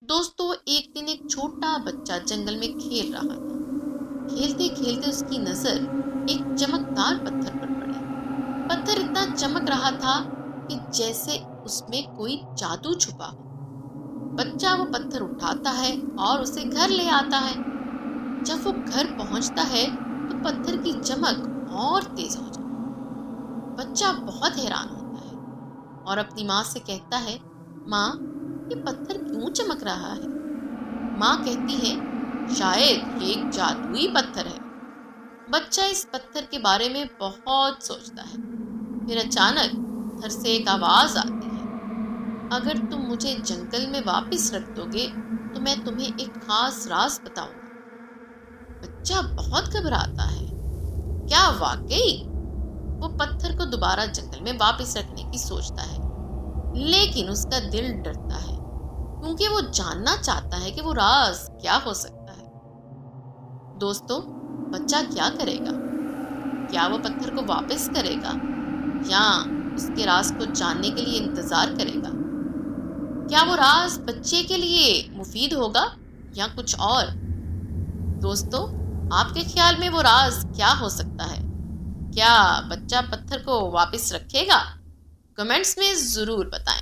दोस्तों, एक दिन एक छोटा बच्चा जंगल में खेल रहा था। खेलते खेलते उसकी नजर एक चमकदार पत्थर पर पड़ी। पत्थर इतना चमक रहा था कि जैसे उसमें कोई जादू छुपा हो। बच्चा वो पत्थर उठाता है और उसे घर ले आता है। जब वो घर पहुंचता है तो पत्थर की चमक और तेज हो जाती। बच्चा बहुत हैरान होता है और अपनी माँ से कहता है, माँ, ये पत्थर क्यों चमक रहा है? माँ कहती है, शायद ये एक जादुई पत्थर है। बच्चा इस पत्थर के बारे में बहुत सोचता है। फिर अचानक उधर से एक आवाज आती है, अगर तुम मुझे जंगल में वापस रख दोगे तो मैं तुम्हें एक खास राज बताऊंगा। बच्चा बहुत घबराता है। क्या वाकई? वो पत्थर को दोबारा जंगल में वापस रखने की सोचता है, लेकिन उसका दिल डरता है क्योंकि वो जानना चाहता है कि वो राज क्या हो सकता है। दोस्तों, बच्चा क्या करेगा? क्या वो पत्थर को वापस करेगा या उसके राज को जानने के लिए इंतजार करेगा? क्या वो राज बच्चे के लिए मुफीद होगा या कुछ और? दोस्तों, आपके ख्याल में वो राज क्या हो सकता है? क्या बच्चा पत्थर को वापस रखेगा? कमेंट्स में जरूर बताएं।